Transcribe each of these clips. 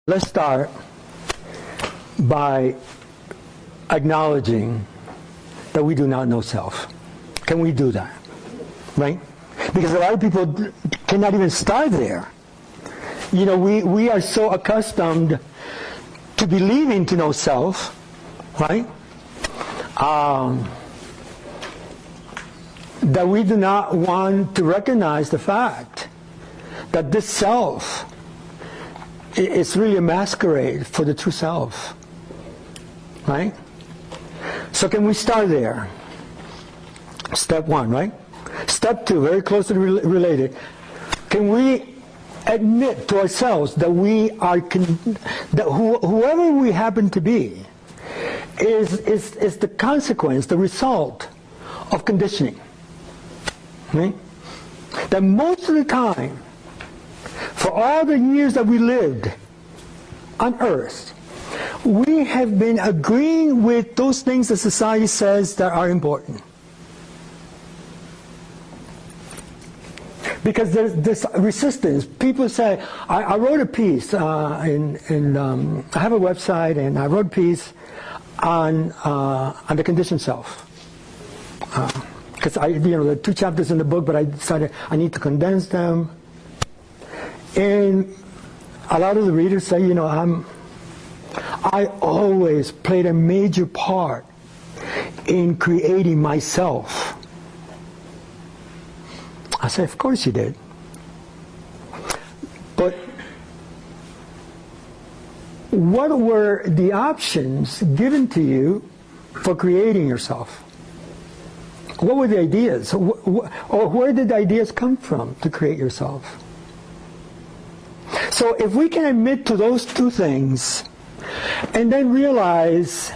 Let's start by acknowledging that we do not know self. Can we do that? Right? Because a lot of people cannot even start there. You know, we are so accustomed to believing to know self, right? That we do not want to recognize the fact that this self is really a masquerade for the true self, right? So can we start there? Step one, right? Step two, very closely related. Can we admit to ourselves that we are, that whoever we happen to be is the consequence, the result of conditioning, right? That most of the time, for all the years that we lived on earth, we have been agreeing with those things that society says that are important. Because there's this resistance. People say, I wrote a piece, I have a website, and I wrote a piece on the conditioned self. Because there are 2 chapters in the book, but I decided I need to condense them. And a lot of the readers say, you know, I always played a major part in creating myself. I say, of course you did. But what were the options given to you for creating yourself? What were the ideas? Or where did the ideas come from to create yourself? So if we can admit to those 2 things and then realize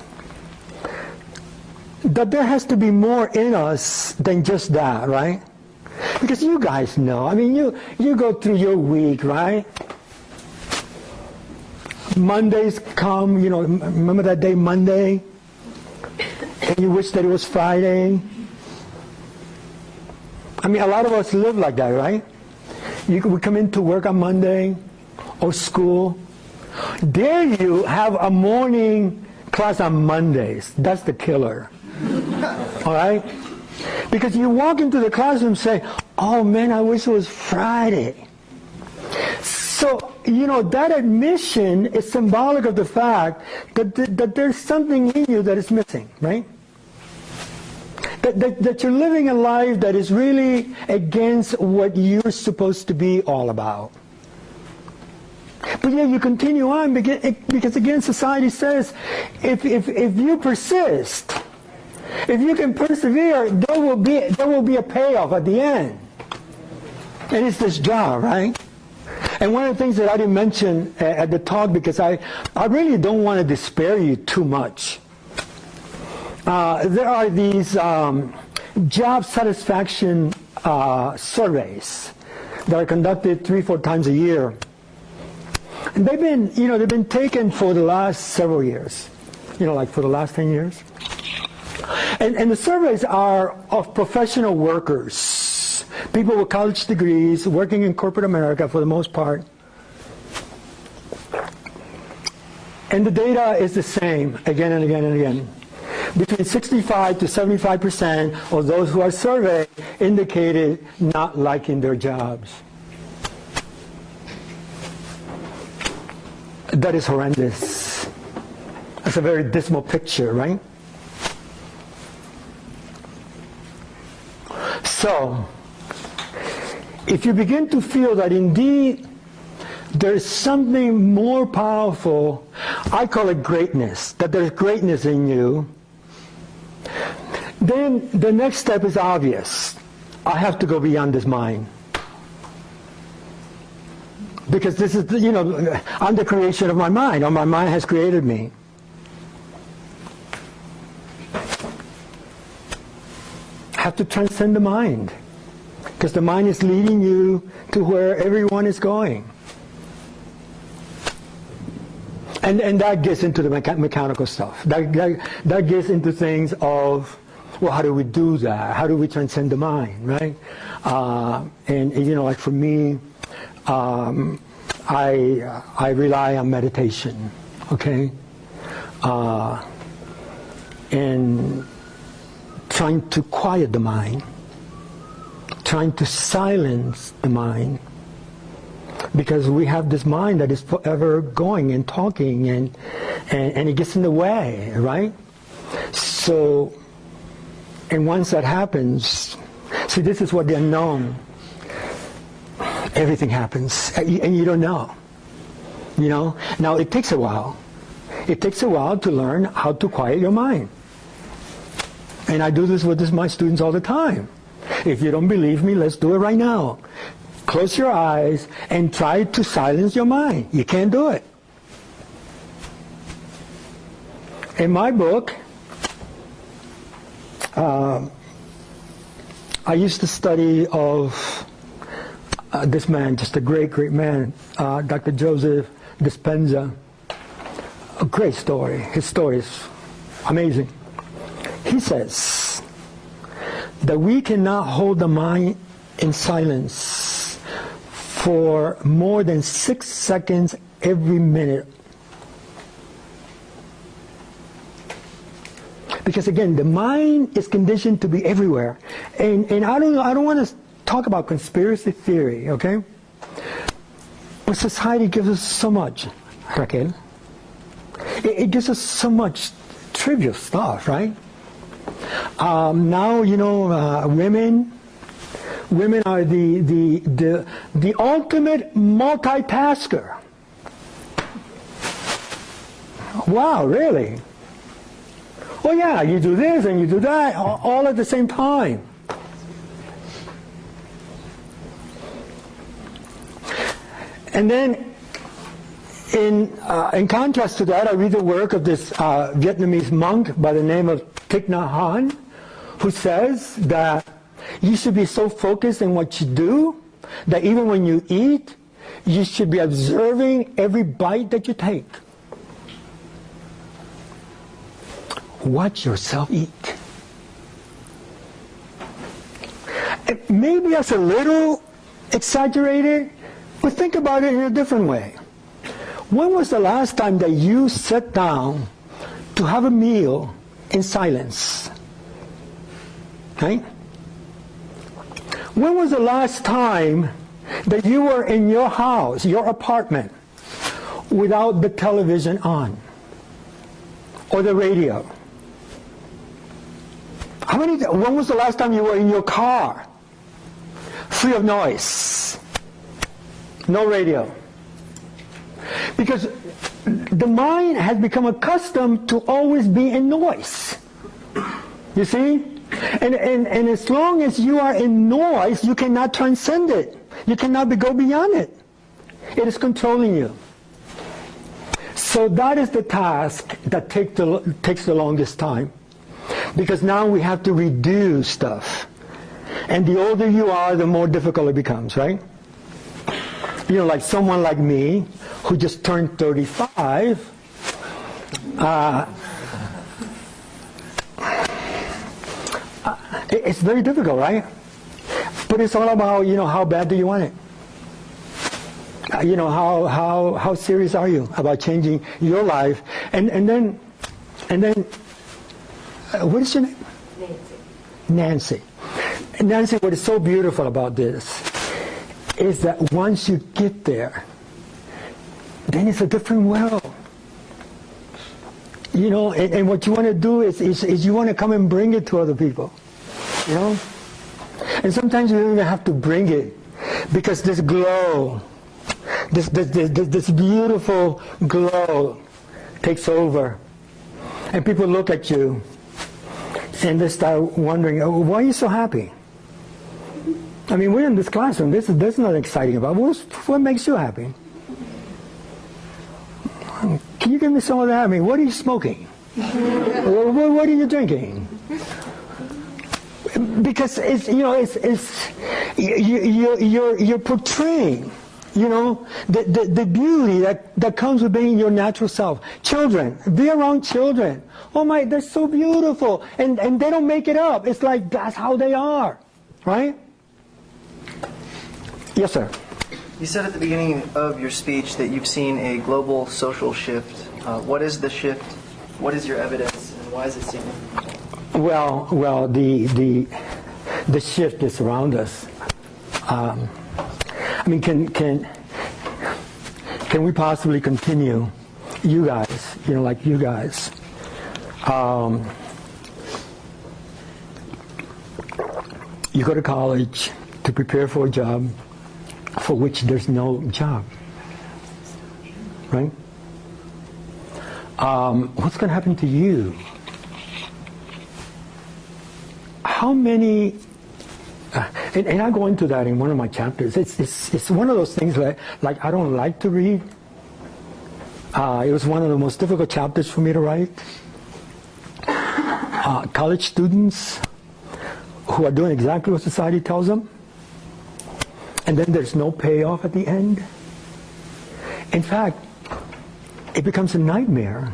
that there has to be more in us than just that, right? Because you guys know, I mean, you go through your week, right? Mondays come, you know, remember that day Monday? And you wish that it was Friday? I mean, a lot of us live like that, right? We come into work on Monday or school. Dare you have a morning class on Mondays? That's the killer. All right? Because you walk into the classroom and say, oh man, I wish it was Friday. So, you know, that admission is symbolic of the fact that there's something in you that is missing, right? That you're living a life that is really against what you're supposed to be all about. But yet you continue on because again society says if you persist, if you can persevere, there will be a payoff at the end. And it's this job, right? And one of the things that I didn't mention at the talk, because I really don't want to despair you too much. There are these job satisfaction surveys that are conducted 3-4 times a year. And they've been taken for the last several years, like for the last 10 years. And the surveys are of professional workers, people with college degrees, working in corporate America for the most part. And the data is the same again and again and again. Between 65 to 75% of those who are surveyed indicated not liking their jobs. That is horrendous. That's a very dismal picture, right? So, if you begin to feel that indeed there is something more powerful, I call it greatness, that there's greatness in you, then the next step is obvious. I have to go beyond this mind. Because this is, I'm the creation of my mind, or my mind has created me. I have to transcend the mind, because the mind is leading you to where everyone is going. And that gets into the mechanical stuff. That gets into things of, well, how do we do that? How do we transcend the mind, right? And like for me, I rely on meditation, okay? And trying to quiet the mind, trying to silence the mind, because we have this mind that is forever going and talking, and it gets in the way, right? So, and once that happens, see, this is what the unknown. Everything happens, and you don't know. You know? Now, it takes a while. It takes a while to learn how to quiet your mind. And I do this with my students all the time. If you don't believe me, let's do it right now. Close your eyes and try to silence your mind. You can't do it. In my book, I used to study of this man, just a great, great man, Dr. Joseph Dispenza. A great story. His story is amazing. He says that we cannot hold the mind in silence for more than 6 seconds every minute. Because again, the mind is conditioned to be everywhere. And I don't want to talk about conspiracy theory, okay? But society gives us so much, Raquel. It gives us so much trivial stuff, right? Now, you know, women are the ultimate multitasker. Wow, really? Oh yeah, you do this and you do that all at the same time. And then, in contrast to that, I read the work of this Vietnamese monk by the name of Thich Nhat Hanh, who says that you should be so focused in what you do that even when you eat, you should be observing every bite that you take. Watch yourself eat. Maybe that's a little exaggerated, but think about it in a different way. When was the last time that you sat down to have a meal in silence? Right? When was the last time that you were in your house, your apartment, without the television on or the radio? When was the last time you were in your car, free of noise, no radio? Because the mind has become accustomed to always be in noise. You see? And as long as you are in noise, you cannot transcend it. You cannot go beyond it. It is controlling you. So that is the task that takes the longest time. Because now we have to redo stuff. And the older you are, the more difficult it becomes, right? You know, like someone like me, who just turned 35, it's very difficult, right? But it's all about, you know, how bad do you want it? You know, how serious are you about changing your life? And then, what is your name? Nancy. Nancy, what is so beautiful about this is that once you get there, then it's a different world. You know, and what you want to do is you want to come and bring it to other people. You know? And sometimes you don't even have to bring it, because this glow, this beautiful glow takes over. And people look at you and they start wondering, oh, why are you so happy? I mean, we're in this classroom. There's nothing exciting about it. What makes you happy? Can you give me some of that? I mean, what are you smoking? What are you drinking? Because it's, you know, you're portraying, you know, the beauty that comes with being your natural self. Children, be around children. Oh my, they're so beautiful, and they don't make it up. It's like that's how they are, right? Yes, sir. You said at the beginning of your speech that you've seen a global social shift. What is the shift? What is your evidence, and why is it significant? Well, the shift is around us. I mean, can we possibly continue? You guys, like you guys. You go to college to prepare for a job for which there's no job, right? What's going to happen to you? How many? And I go into that in one of my chapters. It's one of those things that, like, I don't like to read. It was one of the most difficult chapters for me to write. College students who are doing exactly what society tells them, and then there's no payoff at the end. In fact, it becomes a nightmare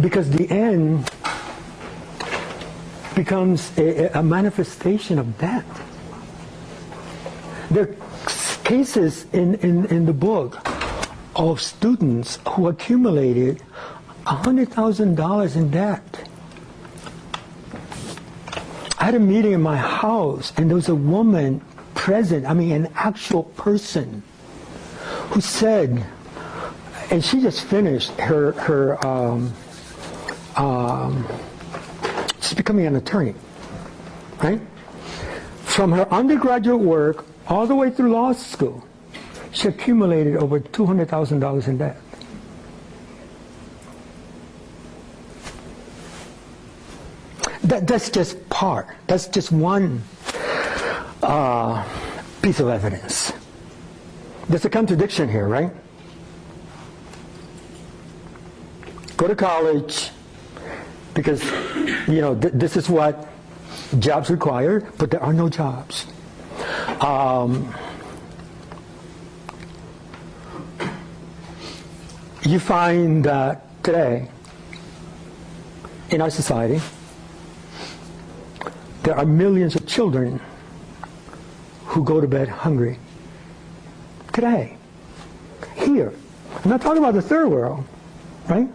because the end becomes a manifestation of debt. There are cases in the book of students who accumulated $100,000 in debt. I had a meeting in my house, and there was a woman present, an actual person, who said, and she just finished she's becoming an attorney, right? From her undergraduate work all the way through law school, she accumulated over $200,000 in debt. That's just part. That's just one piece of evidence. There's a contradiction here, right? Go to college because, this is what jobs require, but there are no jobs. You find that today, in our society, there are millions of children who go to bed hungry. Today. Here. I'm not talking about the third world, right?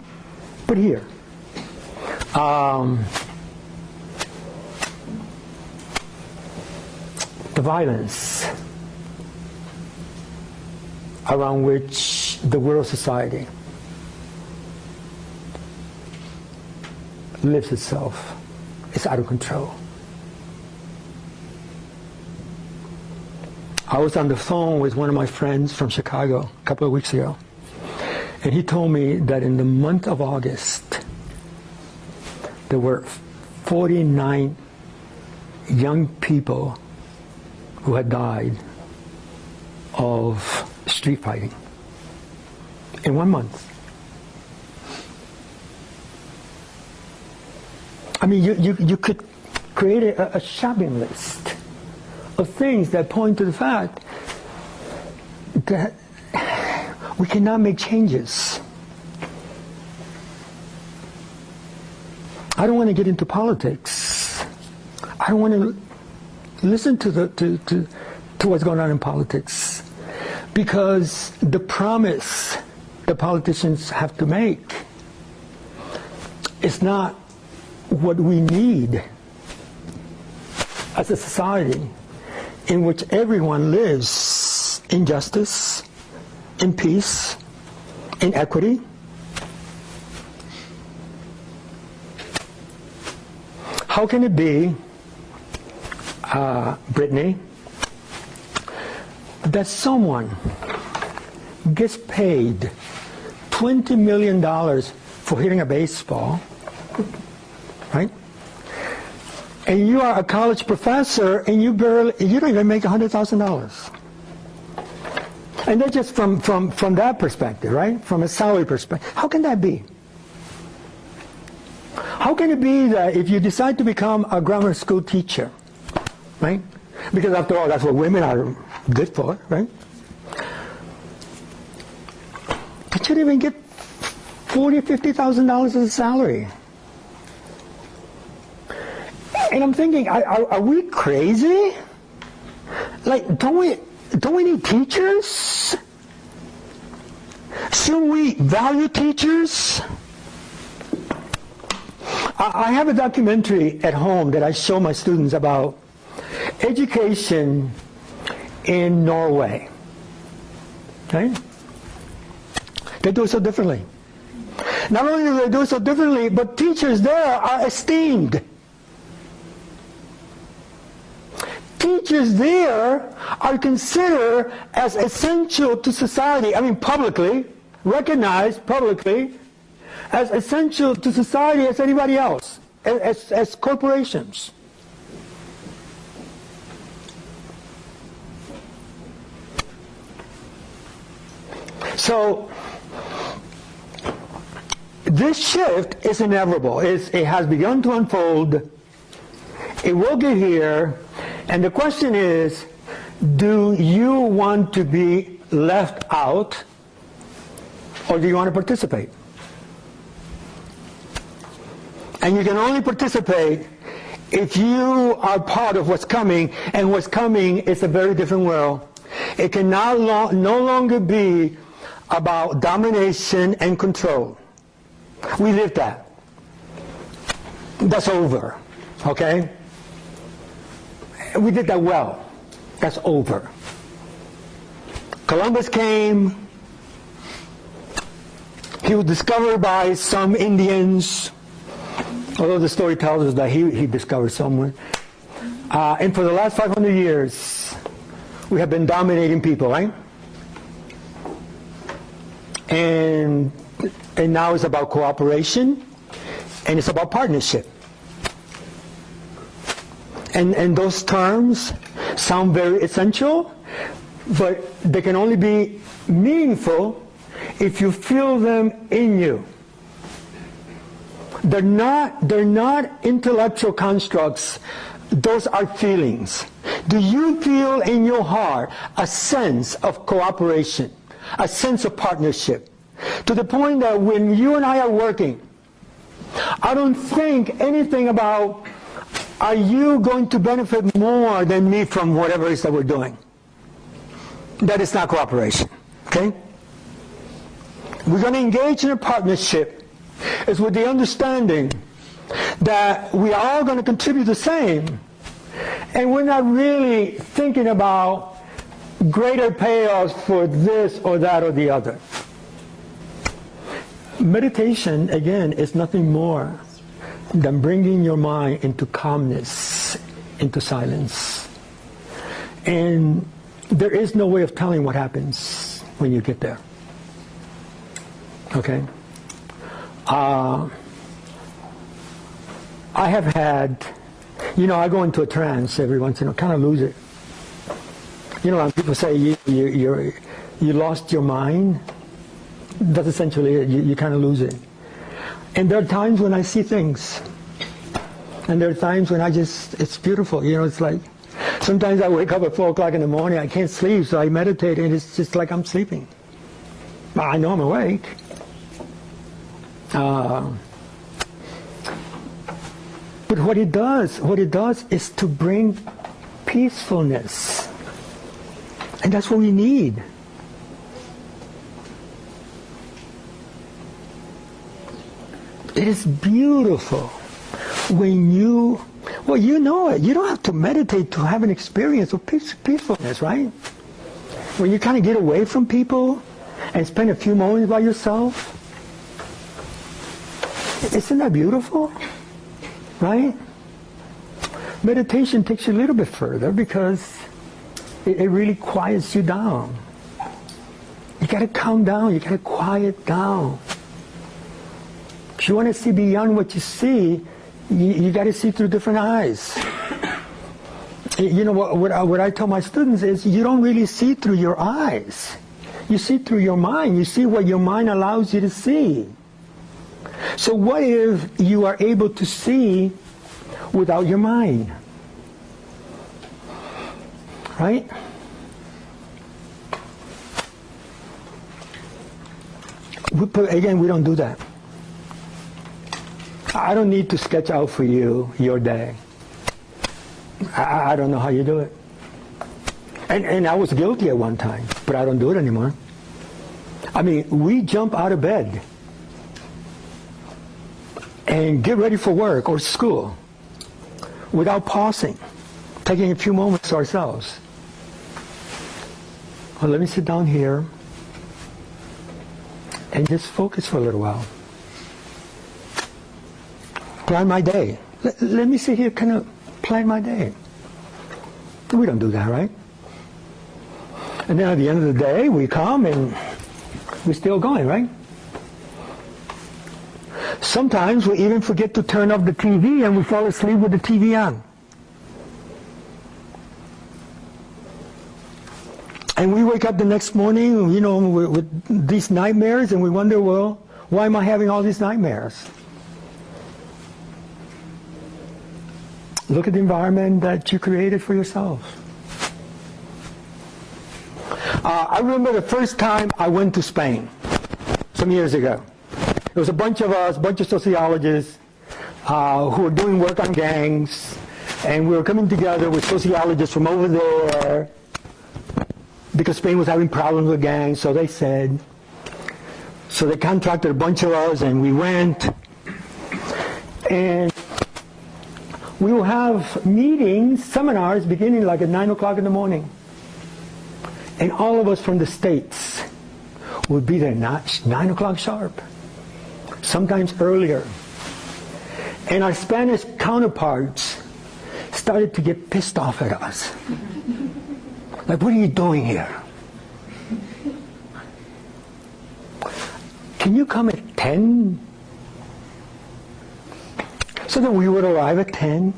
But here. The violence around which the world society lives itself is out of control. I was on the phone with one of my friends from Chicago a couple of weeks ago, and he told me that in the month of August, there were 49 young people who had died of street fighting in 1 month. I mean, you could create a shopping list of things that point to the fact that we cannot make changes. I don't want to get into politics. I don't want to listen to what's going on in politics, because the promise the politicians have to make is not what we need as a society in which everyone lives in justice, in peace, in equity. How can it be, Brittany, that someone gets paid $20 million for hitting a baseball, right? And you are a college professor, and you don't even make $100,000. And that's just from that perspective, right? From a salary perspective. How can that be? How can it be that if you decide to become a grammar school teacher, right? Because after all, that's what women are good for, right? But you don't even get $40,000, $50,000 as a salary. And I'm thinking, are we crazy? Like, don't we don't we need teachers? Shouldn't we value teachers? I have a documentary at home that I show my students about education in Norway. Okay? They do it so differently. Not only do they do it so differently, but teachers there are esteemed. Teachers there are considered as essential to society. I mean, publicly, recognized publicly as essential to society as anybody else, as corporations. So, this shift is inevitable. It has begun to unfold. It will get here. And the question is, do you want to be left out, or do you want to participate? And you can only participate if you are part of what's coming, and what's coming is a very different world. It can no longer be about domination and control. We lived that. That's over, okay? We did that well. That's over. Columbus came. He was discovered by some Indians, although the story tells us that he discovered someone. And for the last 500 years, we have been dominating people, right? And now it's about cooperation, and it's about partnership. And those terms sound very essential, but they can only be meaningful if you feel them in you. They're not intellectual constructs. Those are feelings. Do you feel in your heart a sense of cooperation, a sense of partnership, to the point that when you and I are working, I don't think anything about, are you going to benefit more than me from whatever it is that we're doing? That is not cooperation, okay? We're going to engage in a partnership is with the understanding that we are all going to contribute the same, and we're not really thinking about greater payoffs for this or that or the other. Meditation, again, is nothing more than bringing your mind into calmness, into silence. And there is no way of telling what happens when you get there. Okay? I have had, I go into a trance every once in a while, kind of lose it. When people say you lost your mind, that's essentially it. You kind of lose it. And there are times when I see things. And there are times when it's beautiful. It's like, sometimes I wake up at 4 o'clock in the morning, I can't sleep, so I meditate, and it's just like I'm sleeping. I know I'm awake. But what it does is to bring peacefulness. And that's what we need. It is beautiful when you know it. You don't have to meditate to have an experience of peacefulness, right? When you kind of get away from people and spend a few moments by yourself. Isn't that beautiful? Right? Meditation takes you a little bit further because it really quiets you down. You got to calm down. You got to quiet down. If you want to see beyond what you see, you got to see through different eyes. What I tell my students is you don't really see through your eyes. You see through your mind. You see what your mind allows you to see. So what if you are able to see without your mind? Right? Again, we don't do that. I don't need to sketch out for you your day. I don't know how you do it. And I was guilty at one time, but I don't do it anymore. I mean, we jump out of bed and get ready for work or school without pausing, taking a few moments to ourselves. Well, let me sit down here and just focus for a little while. Plan my day. Let me sit here, kind of plan my day. We don't do that, right? And then at the end of the day, we come and we're still going, right? Sometimes we even forget to turn off the TV and we fall asleep with the TV on. And we wake up the next morning, you know, with these nightmares, and we wonder, well, why am I having all these nightmares? Look at the environment that you created for yourself. I remember the first time I went to Spain, some years ago. There was a bunch of us, a bunch of sociologists who were doing work on gangs, and we were coming together with sociologists from over there because Spain was having problems with gangs, so they said. So they contracted a bunch of us, and we went. And we will have meetings, seminars, beginning like at 9 o'clock in the morning. And all of us from the States would be there 9 o'clock sharp, sometimes earlier. And our Spanish counterparts started to get pissed off at us. Like, what are you doing here? Can you come at 10? So then we would arrive at 10,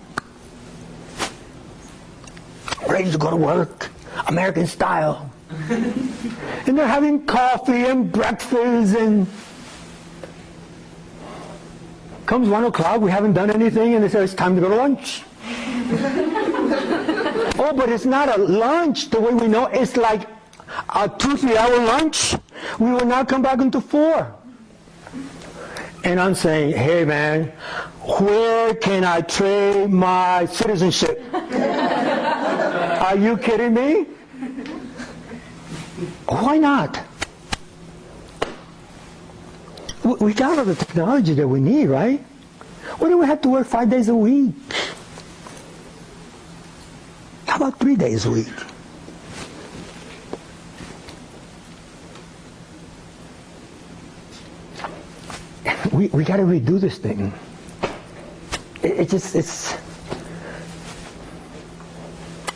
ready to go to work, American style. And they're having coffee and breakfast, and comes 1 o'clock, we haven't done anything, and they say it's time to go to lunch. Oh, but it's not a lunch the way we know. It's like a 2-3 hour lunch. We will not come back until 4. And I'm saying, hey man, where can I trade my citizenship? Are you kidding me? Why not? We got all the technology that we need, right? Why do we have to work 5 days a week? How about 3 days a week? We got to redo this thing. It's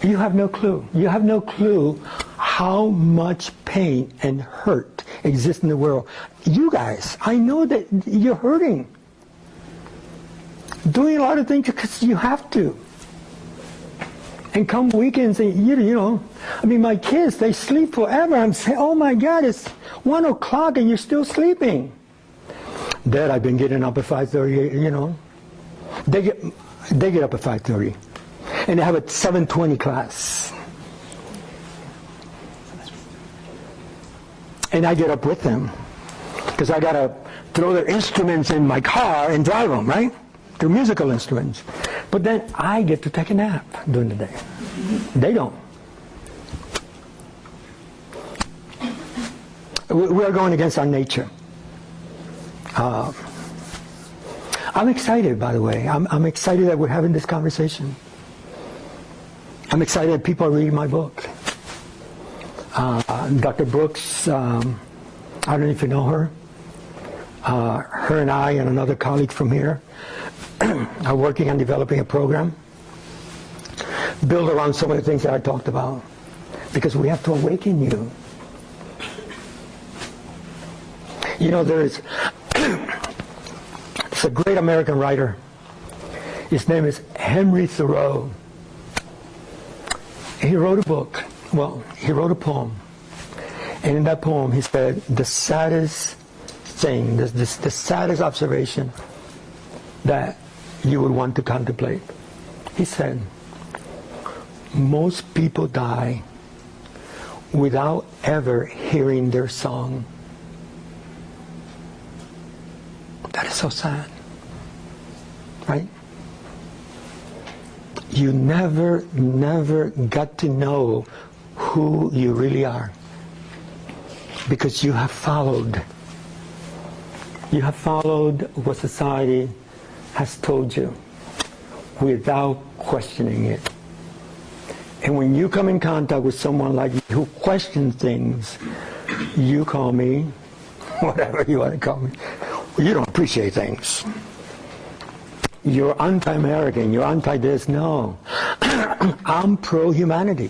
you have no clue. You have no clue how much pain and hurt exists in the world. You guys, I know that you're hurting. Doing a lot of things because you have to. And come weekends, and you know, I mean, my kids, they sleep forever. I'm saying, oh my God, it's 1 o'clock and you're still sleeping. Dad, I've been getting up at 5:30, you know. They get up at 5:30. And they have a 7:20 class. And I get up with them. Because I got to throw their instruments in my car and drive them, right? They're musical instruments. But then I get to take a nap during the day. They don't. We are going against our nature. I'm excited, by the way. I'm excited that we're having this conversation. I'm excited that people are reading my book. Dr. Brooks, I don't know if you know her. Her and I and another colleague from here are working on developing a program built around some of the things that I talked about, because we have to awaken you. You know, there's a great American writer. His name is Henry Thoreau. He wrote a book. Well, he wrote a poem. And in that poem, he said, the saddest thing, the saddest observation that you would want to contemplate. He said, most people die without ever hearing their song. That is so sad, right? You never got to know who you really are. Because you have followed. You have followed what society has told you without questioning it. And when you come in contact with someone like me who questions things, you call me whatever you want to call me. You don't appreciate things. You're anti-American, you're anti-this. No. I'm pro-humanity.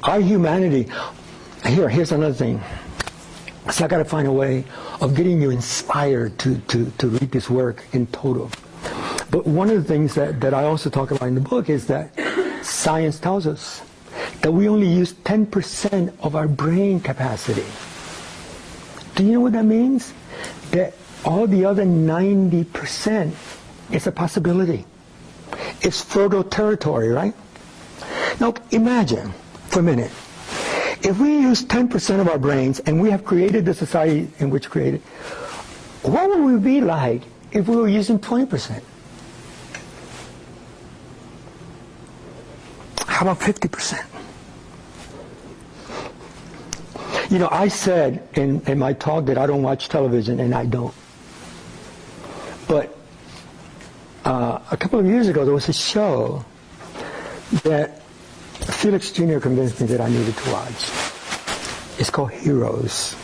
Our humanity. Here's another thing. So I got to find a way of getting you inspired to read this work in total. But one of the things that I also talk about in the book is that science tells us that we only use 10% of our brain capacity. Do you know what that means? That all the other 90% is a possibility. It's fertile territory, right? Now imagine for a minute, if we use 10% of our brains and we have created the society in which created, what would we be like if we were using 20%? How about 50%? You know, I said in my talk that I don't watch television, and I don't. But a couple of years ago, there was a show that Felix Jr. convinced me that I needed to watch. It's called Heroes.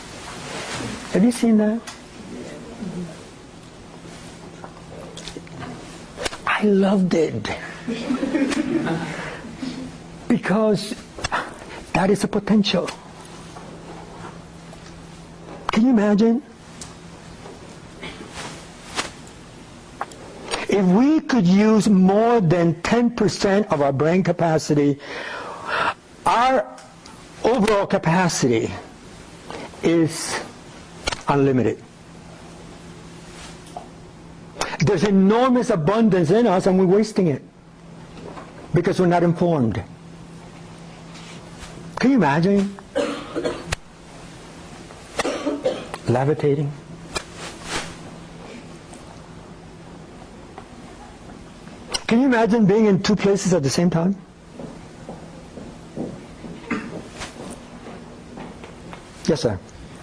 Have you seen that? I loved it. Because that is a potential. Can you imagine? If we could use more than 10% of our brain capacity, our overall capacity is unlimited. There's enormous abundance in us and we're wasting it because we're not informed. Can you imagine? Levitating. Can you imagine being in two places at the same time? Yes, sir.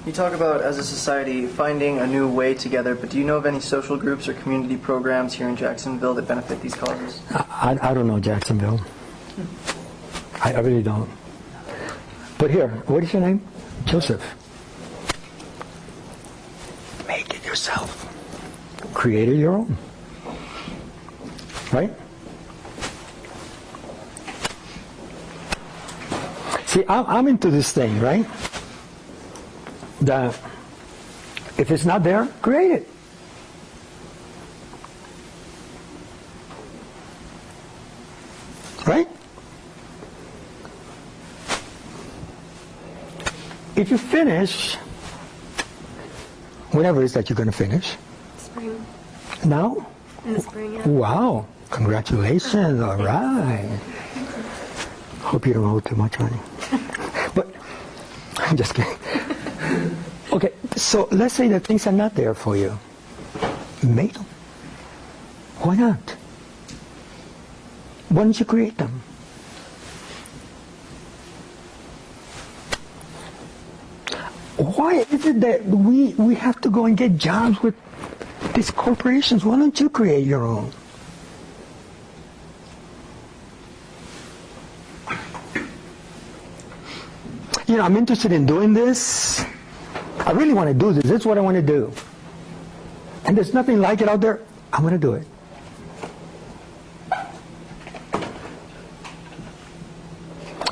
You talk about, as a society, finding a new way together, but do you know of any social groups or community programs here in Jacksonville that benefit these causes? I don't know Jacksonville. I really don't. But here, what is your name? Joseph. Make it yourself. Create it your own. Right? See, I'm into this thing, right? That if it's not there, create it. Right? If you finish, whenever it is that you're going to finish. Spring. Now? In the spring, yeah. Wow. Congratulations. All right. Hope you don't owe too much money. But, I'm just kidding. Okay, so let's say that things are not there for you. Make them. Why not? Why don't you create them? Why is it that we have to go and get jobs with these corporations? Why don't you create your own? You know, I'm interested in doing this. I really want to do this. This is what I want to do. And there's nothing like it out there. I'm going to do it.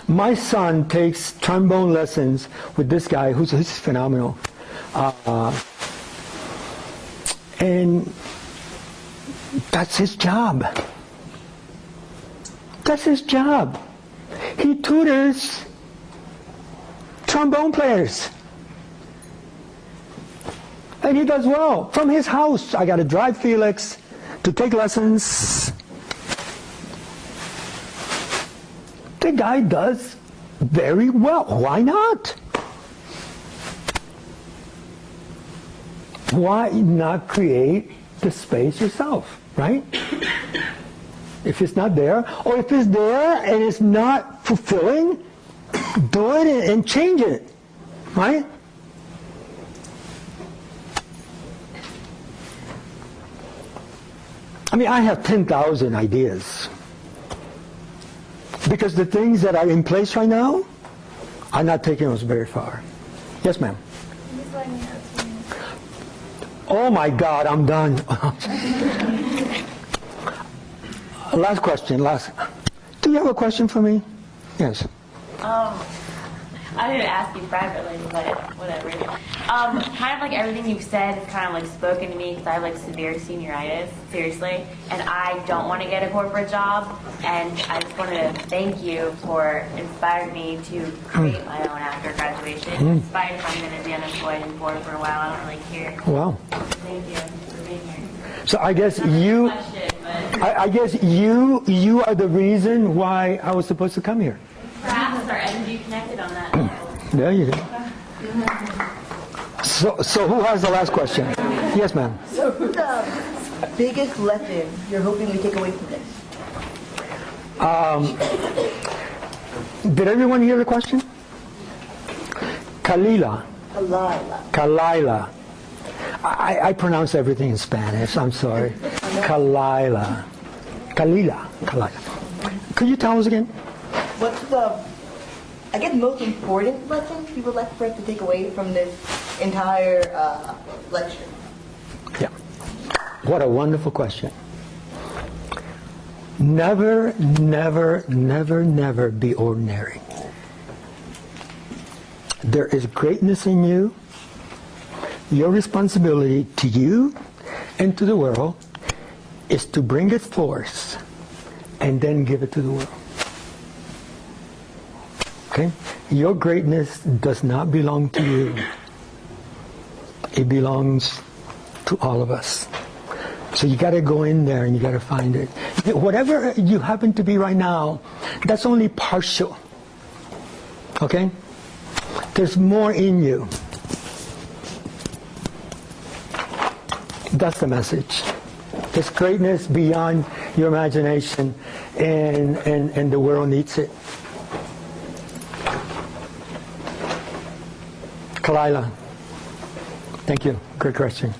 My son takes trombone lessons with this guy who's phenomenal. And that's his job. That's his job. He tutors trombone players. And he does well. From his house, I got to drive Felix to take lessons. The guy does very well. Why not? Why not create the space yourself, right? If it's not there, or if it's there and it's not fulfilling, Do it and change it, right? I mean, I have 10,000 ideas. Because the things that are in place right now are not taking us very far. Yes, ma'am. Just let me ask you. Oh my God, I'm done. Last question. Do you have a question for me? Yes. I didn't ask you privately, but whatever. Kind of like everything you've said has kind of like spoken to me because I have like severe senioritis, seriously, and I don't want to get a corporate job. And I just wanted to thank you for inspiring me to create my own after graduation. Despite if I'm going to be unemployed and bored for a while, I don't really care. Wow. Thank you for being here. So I guess you, I guess you are the reason why I was supposed to come here. Perhaps our energy connected on that level. There you go. So who has the last question? Yes, ma'am. So what's the biggest lesson you're hoping we take away from this? Did everyone hear the question? Kalila. Kalila. I pronounce everything in Spanish. I'm sorry. Kalila. Kalila. Could you tell us again? What's the, I guess, most important lesson you would like for us to take away from this entire lecture? Yeah. What a wonderful question. Never, never, never, never be ordinary. There is greatness in you. Your responsibility to you and to the world is to bring it forth and then give it to the world. Okay? Your greatness does not belong to you. It belongs to all of us. So you got to go in there and you got to find it. Whatever you happen to be right now, that's only partial. Okay? There's more in you. That's the message. There's greatness beyond your imagination, and the world needs it. Kalila. Thank you. Great question.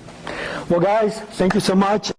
Well, guys, thank you so much.